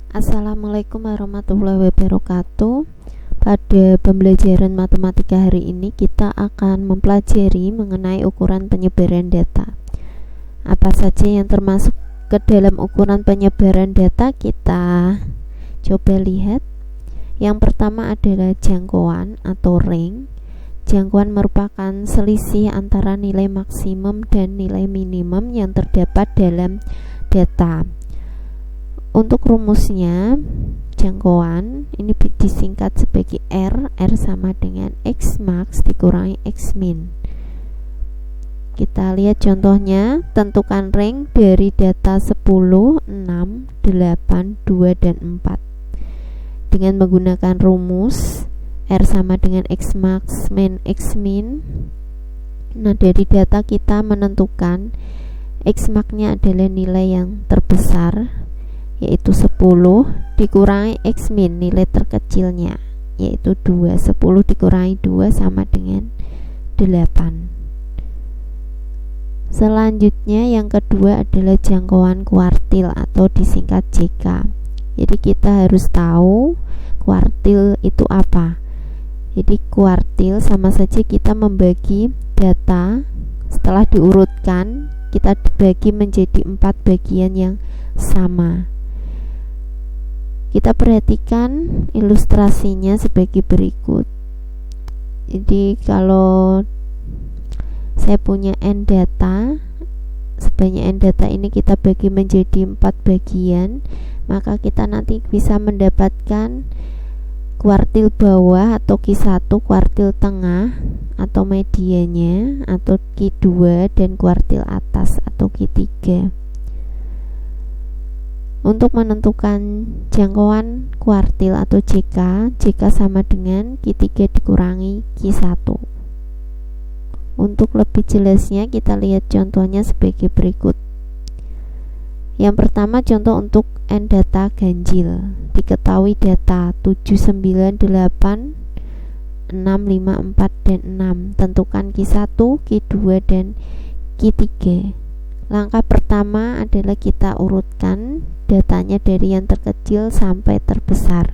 Assalamualaikum warahmatullahi wabarakatuh. Pada pembelajaran matematika hari ini kita akan mempelajari mengenai ukuran penyebaran data. Apa saja yang termasuk ke dalam ukuran penyebaran data, kita coba lihat. Yang pertama adalah jangkauan atau range. Jangkauan merupakan selisih antara nilai maksimum dan nilai minimum yang terdapat dalam data. Untuk rumusnya, jangkauan ini disingkat sebagai R sama dengan X max dikurangi X min. Kita lihat contohnya. Tentukan range dari data 10, 6, 8, 2, dan 4 dengan menggunakan rumus R sama dengan X max min X min. Nah, dari data kita menentukan X max-nya adalah nilai yang terbesar, yaitu 10, dikurangi X min, nilai terkecilnya, yaitu 2. 10 dikurangi 2 sama dengan 8. Selanjutnya yang kedua adalah jangkauan kuartil atau disingkat JK. Jadi kita harus tahu kuartil itu apa. Jadi kuartil sama saja kita membagi data, setelah diurutkan kita dibagi menjadi 4 bagian yang sama. Kita perhatikan ilustrasinya sebagai berikut. Jadi kalau saya punya n data, sebanyak n data ini kita bagi menjadi 4 bagian, maka kita nanti bisa mendapatkan kuartil bawah atau Q1, kuartil tengah atau medianya atau Q2, dan kuartil atas atau Q3. Untuk menentukan jangkauan kuartil atau JK, JK sama dengan Q3 dikurangi Q1. Untuk lebih jelasnya kita lihat contohnya sebagai berikut. Yang pertama, contoh untuk n data ganjil. Diketahui data 7, 9, 8, 6, 5, 4, dan 6. Tentukan Q1, Q2, dan Q3. Langkah pertama adalah kita urutkan datanya dari yang terkecil sampai terbesar.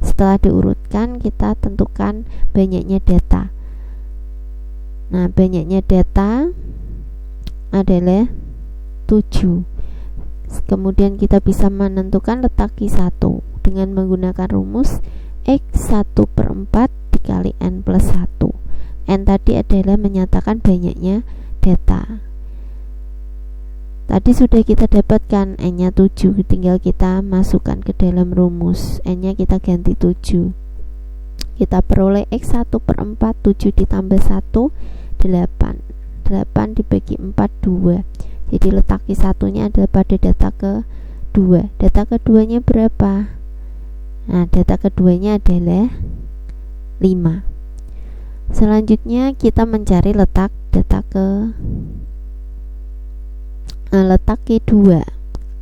Setelah diurutkan, kita tentukan banyaknya data. Nah, banyaknya data adalah 7. Kemudian kita bisa menentukan letak Q1 dengan menggunakan rumus X1/4 dikali N plus 1. N tadi adalah menyatakan banyaknya data. Tadi sudah kita dapatkan N-nya 7, tinggal kita masukkan ke dalam rumus. N-nya kita ganti 7. Kita peroleh X1/4, 7 ditambah 1, 8. 8 dibagi 4, 2. Jadi letak Q1-nya adalah pada data ke-2. Data keduanya berapa? Nah, data keduanya adalah 5. Selanjutnya kita mencari letak data letak Q2.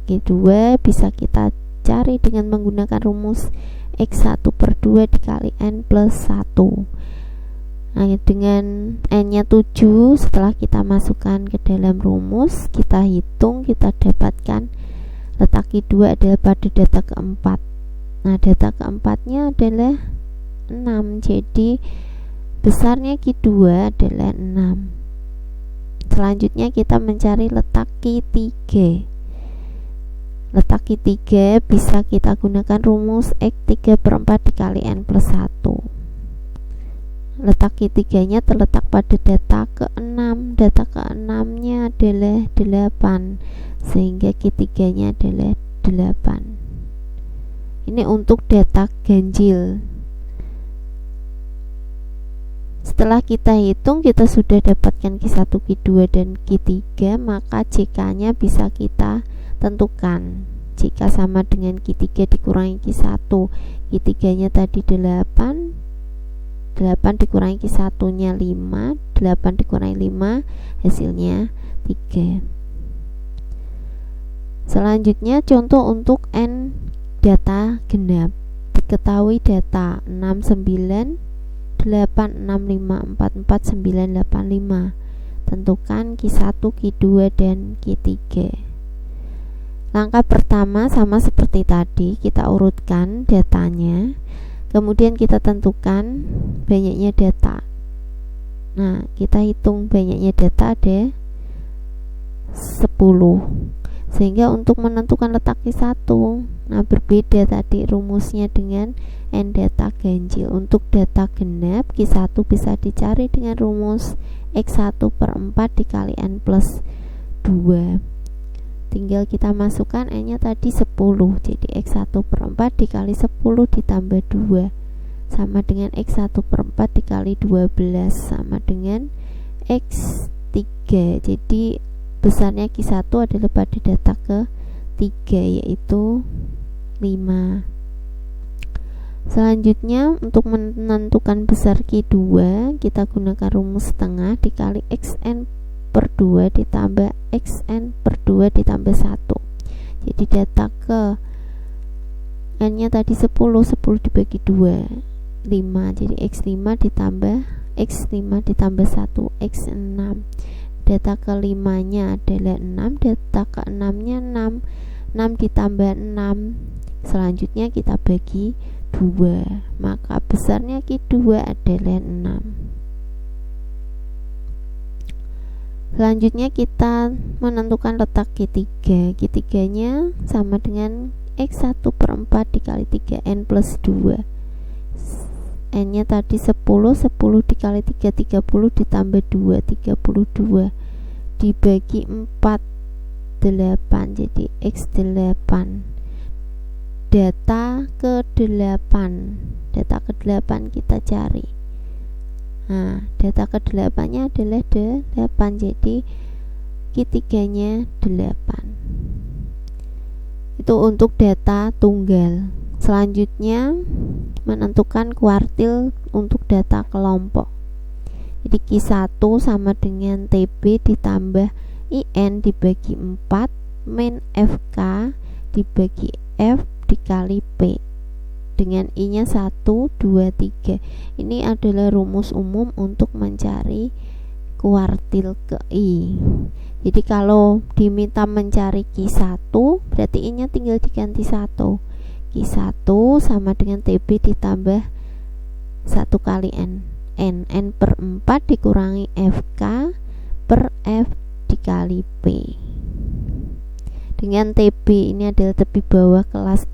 Q2 bisa kita cari dengan menggunakan rumus X1/2 dikali N plus 1. Nah, dengan N-nya 7, setelah kita masukkan ke dalam rumus, kita hitung, kita dapatkan letak Q2 adalah pada data keempat. Nah, data keempatnya adalah 6, jadi besarnya Q2 adalah 6. Selanjutnya kita mencari letak Q3. Letak Q3 bisa kita gunakan rumus X3/4 dikali N plus 1. Letak Q3 nya terletak pada data ke-6. Data ke-6 nya adalah 8, sehingga Q3 nya adalah 8. Ini untuk data ganjil. Setelah kita hitung, kita sudah dapatkan Q1, Q2, dan Q3, maka JK-nya bisa kita tentukan. JK sama dengan Q3 dikurangi Q1. Q3-nya tadi 8. 8 dikurangi Q1-nya 5. 8 dikurangi 5, hasilnya 3. Selanjutnya contoh untuk N data genap. Diketahui data 6, 9, 8, 6, 5, 4, 4, 9, 8, 5. Tentukan Q1, Q2, dan Q3. Langkah pertama sama seperti tadi, kita urutkan datanya, kemudian kita tentukan banyaknya data. Nah, kita hitung banyaknya data ada 10. Sehingga untuk menentukan letak Q1, nah berbeda tadi rumusnya dengan N data ganjil. Untuk data genap, Q1 bisa dicari dengan rumus X1/4 dikali N plus 2. Tinggal kita masukkan N nya tadi 10, jadi X1/4 dikali 10 ditambah 2 sama dengan X1/4 dikali 12 sama dengan X3. Jadi besarnya Q1 adalah pada data ke-3, yaitu 5. Selanjutnya untuk menentukan besar Q2, kita gunakan rumus setengah dikali Xn/2 ditambah Xn/2 ditambah 1. Jadi data ke N nya tadi 10 dibagi 2 5, jadi X5 ditambah 1 X6. Data ke-5 nya adalah 6, data ke-6 nya 6 ditambah 6. Selanjutnya kita bagi 2, maka besarnya Q2 adalah 6. Selanjutnya kita menentukan letak Q3. Q3 nya sama dengan X1/4 dikali 3N plus 2. N nya tadi 10 dikali 3 30 ditambah 2 32 dibagi 4 8, jadi X8. Data ke-8 kita cari. Nah, data ke-8 nya adalah 8, jadi Q3 nya 8. Itu untuk data tunggal. Selanjutnya menentukan kuartil untuk data kelompok. Jadi Q1 sama dengan TB ditambah IN dibagi 4 min FK dibagi F dikali P dengan I nya 1, 2, 3. Ini adalah rumus umum untuk mencari kuartil ke I. Jadi kalau diminta mencari Q1, berarti I nya tinggal diganti 1. Q1 sama dengan TB ditambah 1 kali N. N/4 dikurangi FK per F dikali P. Dengan TB ini adalah tepi bawah kelas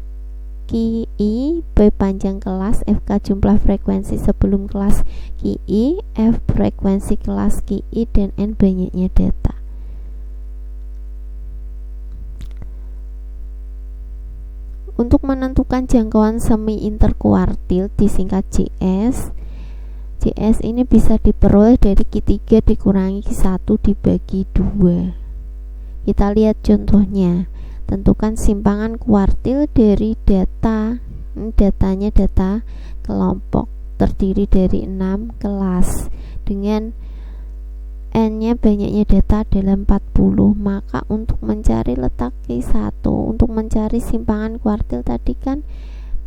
QI, P panjang kelas, FK jumlah frekuensi sebelum kelas QI, F frekuensi kelas QI, dan N banyaknya data. Untuk menentukan jangkauan semi interkuartil disingkat JS. JS ini bisa diperoleh dari Q3 dikurangi Q1 dibagi 2. Kita lihat contohnya. Tentukan simpangan kuartil dari data. Datanya data kelompok terdiri dari 6 kelas dengan N-nya banyaknya data adalah 40. Maka untuk mencari letak Q1, untuk mencari simpangan kuartil tadi kan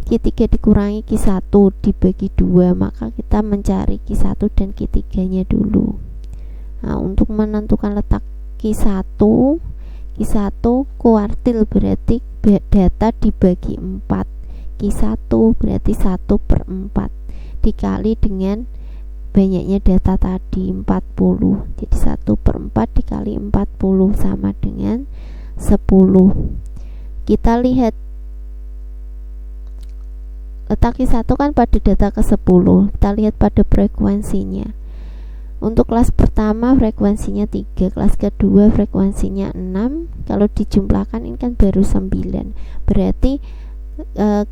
Q3 dikurangi Q1 dibagi 2, maka kita mencari Q1 dan Q3 nya dulu. Nah, untuk menentukan letak Q1 kuartil berarti data dibagi 4. Q1 berarti 1/4 dikali dengan banyaknya data tadi 40. Jadi 1/4 dikali 40 sama dengan 10. Kita lihat letak Q1 kan pada data ke-10. Kita lihat pada frekuensinya. Untuk kelas pertama frekuensinya 3, kelas kedua frekuensinya 6. Kalau dijumlahkan ini kan baru 9. Berarti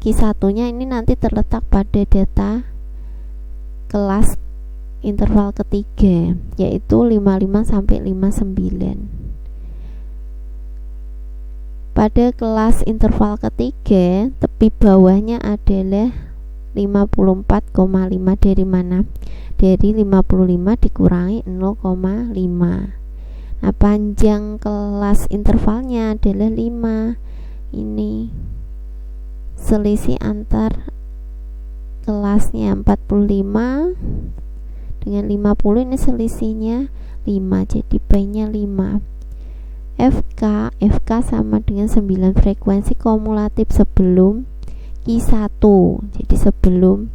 Q1 nya ini nanti terletak pada data kelas interval ketiga, yaitu 55 sampai 59. Pada kelas interval ketiga, tepi bawahnya adalah 54,5. Dari mana? Dari 55 dikurangi 0,5. Nah, panjang kelas intervalnya adalah 5. Ini selisih antar kelasnya 45 dengan 50, ini selisihnya 5, jadi P nya 5. FK sama dengan 9 frekuensi kumulatif sebelum Q1. Jadi sebelum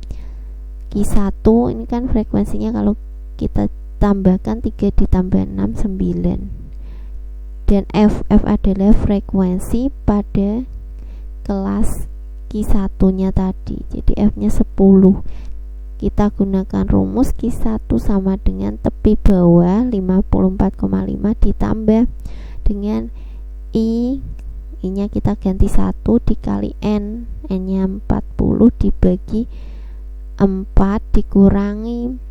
Q1 ini kan frekuensinya kalau kita tambahkan 3 ditambah 6 9. Dan F adalah frekuensi pada kelas Q1 nya tadi. Jadi F nya 10. Kita gunakan rumus Q1 sama dengan tepi bawah 54,5 ditambah dengan I nya kita ganti 1 dikali N nya 40 dibagi 4 dikurangi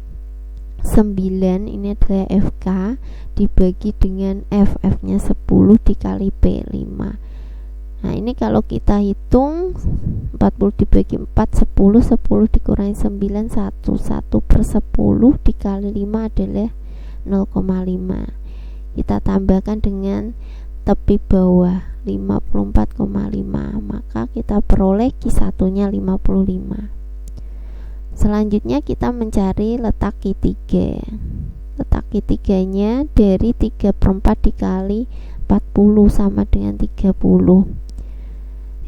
9, ini adalah FK, dibagi dengan F nya 10 dikali P 5. Nah ini kalau kita hitung 40 dibagi 4 10, 10 dikurangi 9 1, 1 per 10 dikali 5 adalah 0,5. Kita tambahkan dengan tepi bawah 54,5, maka kita peroleh Q1 nya 55. Selanjutnya kita mencari letak Q3. Letak Q3 nya dari 3/4 dikali 40 sama dengan 30.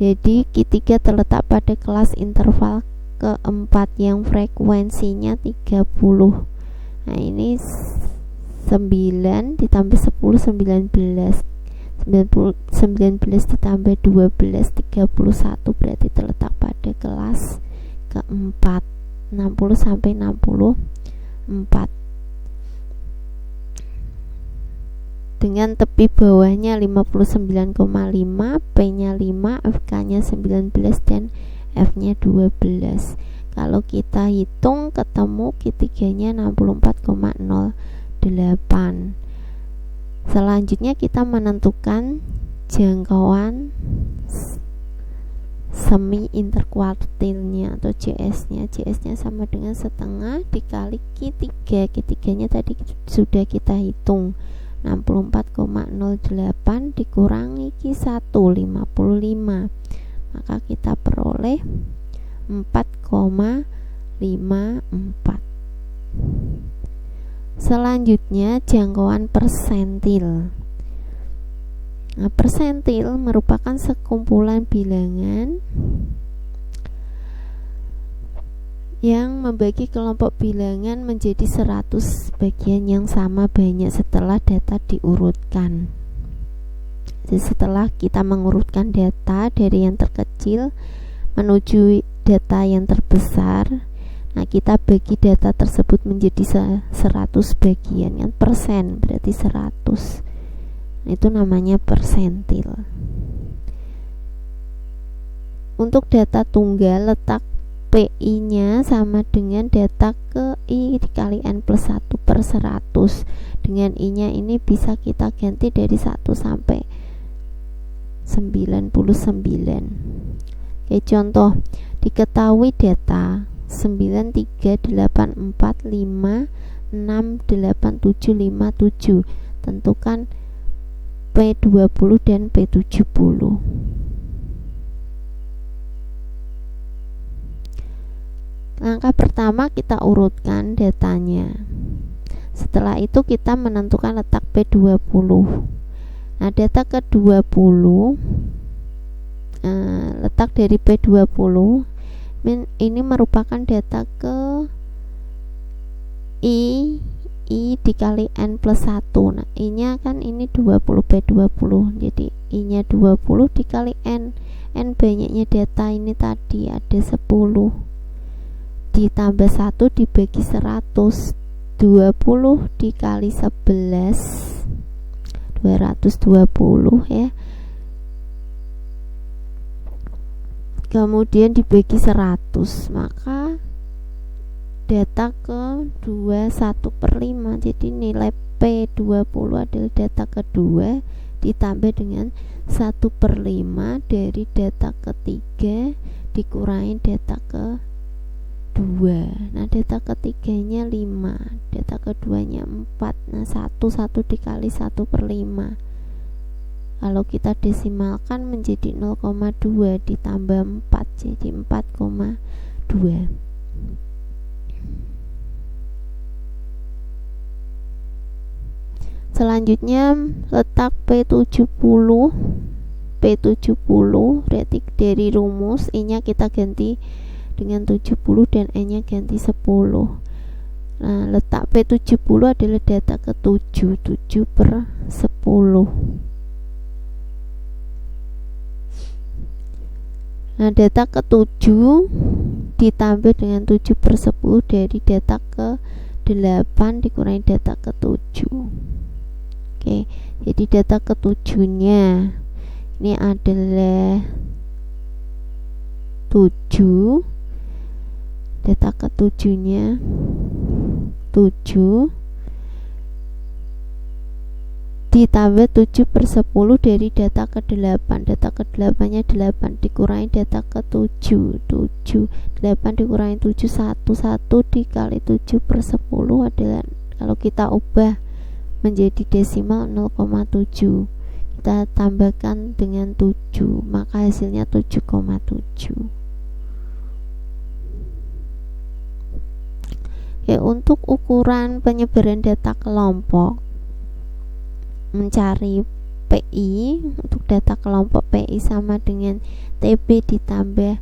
Jadi Q3 terletak pada kelas interval keempat yang frekuensinya 30. Nah ini 9 ditambah 10 19, 19 ditambah 12 31, berarti terletak pada kelas keempat 60 sampai 64. Dengan tepi bawahnya 59,5, P nya 5, FK nya 19 dan F nya 12. Kalau kita hitung ketemu Q3 nya 64,08. Selanjutnya kita menentukan jangkauan semi interkuartilnya atau JS nya. JS nya sama dengan setengah dikali Q3. Q3 nya tadi sudah kita hitung, 64,08 dikurangi Q1 55, maka kita peroleh 4,54. Selanjutnya jangkauan persentil. Nah, persentil merupakan sekumpulan bilangan yang membagi kelompok bilangan menjadi 100 bagian yang sama banyak setelah data diurutkan. Jadi setelah kita mengurutkan data dari yang terkecil menuju data yang terbesar, nah kita bagi data tersebut menjadi 100 bagian, yang persen berarti 100. Itu namanya persentil. Untuk data tunggal, letak PI nya sama dengan data ke I dikali N plus 1 per 100. Dengan I nya ini bisa kita ganti dari 1 sampai 99. Oke, contoh, diketahui data 938456757. Tentukan P20 dan P70. Langkah pertama kita urutkan datanya. Setelah itu kita menentukan letak P20. Nah, data ke-20, letak dari P20 ini merupakan data ke I dikali N plus 1. Nah, I nya kan ini 20 P20, jadi I nya 20 dikali N. N banyaknya data ini tadi ada 10 ditambah 1 dibagi 100, 20 dikali 11 220 ya, kemudian dibagi 100, maka data ke 21/5. Jadi nilai P20 adalah data kedua ditambah dengan 1/5 dari data ketiga dikurangi data ke 2. Nah, data ketiganya 5, data keduanya 4. Nah, 1 dikali 1/5. Kalau kita desimalkan menjadi 0,2 ditambah 4 jadi 4,2. Selanjutnya letak P70 berarti dari rumus I nya kita ganti dengan 70 dan N nya ganti 10. Nah, letak P70 adalah data ke-7, 7 per 10. Nah, data ke-7 ditambah dengan 7 per 10 dari data ke-8 dikurangi data ke-7. Oke, jadi data ke-7 nya ini adalah 7. Data ke-7 nya 7 ditambah 7 per 10 dari data ke-8. Data ke-8 nya 8 dikurangi data ke-7. 8 dikurangi 7 1 dikali 7 per 10 adalah, kalau kita ubah menjadi desimal, 0,7. Kita tambahkan dengan 7, maka hasilnya 7,7. Ya, untuk ukuran penyebaran data kelompok, mencari PI untuk data kelompok, PI sama dengan TB ditambah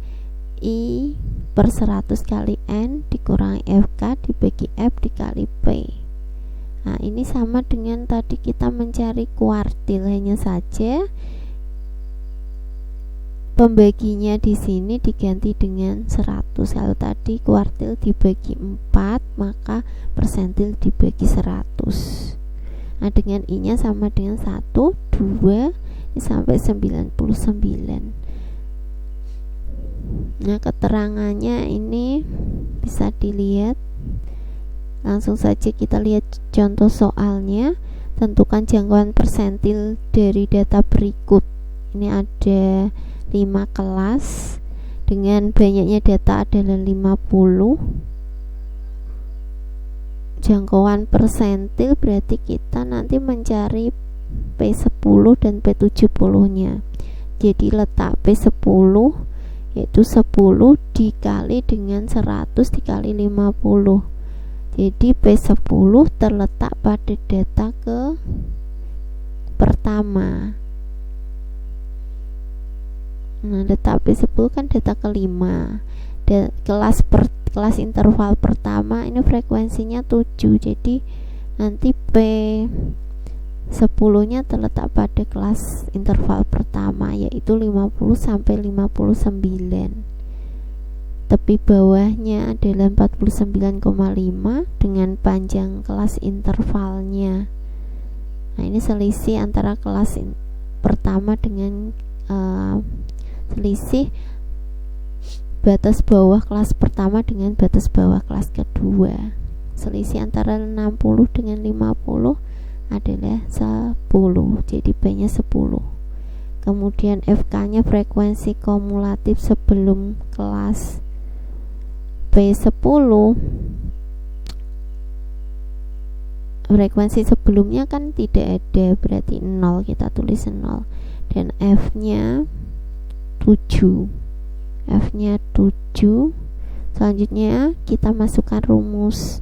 I per 100 kali N dikurangi FK dibagi F dikali P. Nah, ini sama dengan tadi kita mencari kuartil, hanya saja pembaginya di sini diganti dengan 100. Kalau tadi kuartil dibagi 4, maka persentil dibagi 100. Nah, dengan I nya sama dengan 1, 2 sampai 99. Nah, keterangannya ini bisa dilihat. Langsung saja kita lihat contoh soalnya. Tentukan jangkauan persentil dari data berikut. Ini ada 5 kelas dengan banyaknya data adalah 50. Jangkauan persentil berarti kita nanti mencari P10 dan P70 nya. Jadi letak P10 yaitu 10 dikali dengan 100 dikali 50. Jadi P10 terletak pada data ke pertama. Nah, data P10 kan data kelima. Kelas interval pertama ini frekuensinya 7. Jadi nanti P10 nya terletak pada kelas interval pertama, yaitu 50 sampai 59. Tepi bawahnya adalah 49,5 dengan panjang kelas intervalnya. Nah, ini selisih antara kelas pertama dengan selisih batas bawah kelas pertama dengan batas bawah kelas kedua. Selisih antara 60 dengan 50 adalah 10. Jadi B-nya 10. Kemudian FK-nya frekuensi kumulatif sebelum kelas P10. Frekuensi sebelumnya kan tidak ada, berarti 0, kita tulis 0. Dan F-nya 7. F-nya 7. Selanjutnya kita masukkan rumus.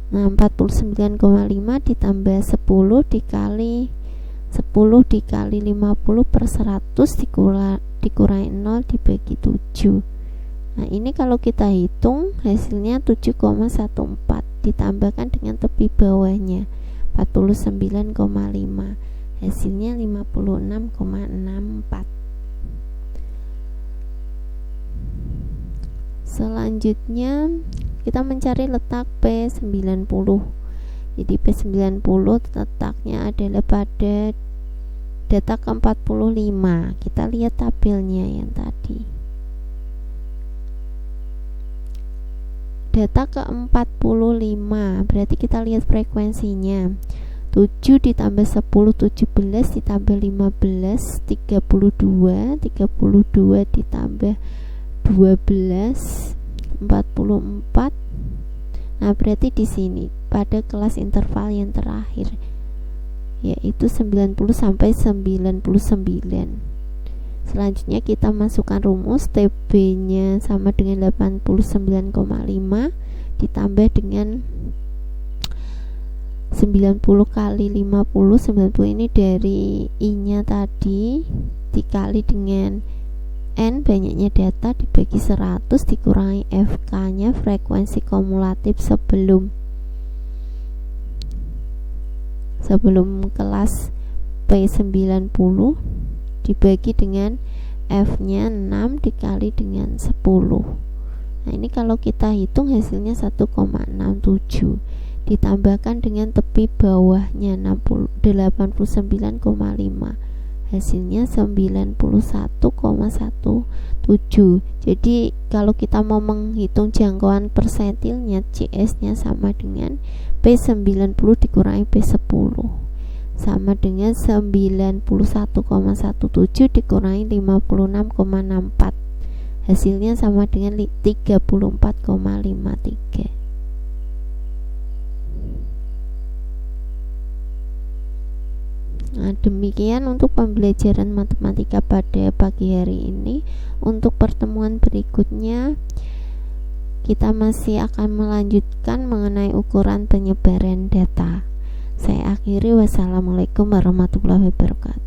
Nah, 49,5 ditambah 10 dikali 50 per 100 dikurangi 0 dibagi 7. Nah, ini kalau kita hitung hasilnya 7,14 ditambahkan dengan tepi bawahnya 49,5, hasilnya 56,64. Selanjutnya kita mencari letak P90. Jadi P90 letaknya adalah pada data ke-45. Kita lihat tabelnya yang tadi. Data ke-45 berarti kita lihat frekuensinya 7 ditambah 10 17 ditambah 15 32 ditambah 12 44. Nah, berarti di sini pada kelas interval yang terakhir yaitu 90 sampai 99. Selanjutnya kita masukkan rumus. TB-nya sama dengan 89,5 ditambah dengan 90 kali 50, 90 ini dari I-nya tadi dikali dengan N, banyaknya data, dibagi 100 dikurangi FK-nya, frekuensi kumulatif sebelum kelas P90, dibagi dengan F-nya 6 dikali dengan 10. Nah, ini kalau kita hitung hasilnya 1,67 ditambahkan dengan tepi bawahnya 89,5, hasilnya 91,17. Jadi kalau kita mau menghitung jangkauan persentilnya, CS-nya sama dengan P90 dikurangi P10, sama dengan 91,17 dikurangi 56,64, hasilnya sama dengan 34,53. Nah, demikian untuk pembelajaran matematika pada pagi hari ini. Untuk pertemuan berikutnya kita masih akan melanjutkan mengenai ukuran penyebaran data. Saya akhiri, wassalamualaikum warahmatullahi wabarakatuh.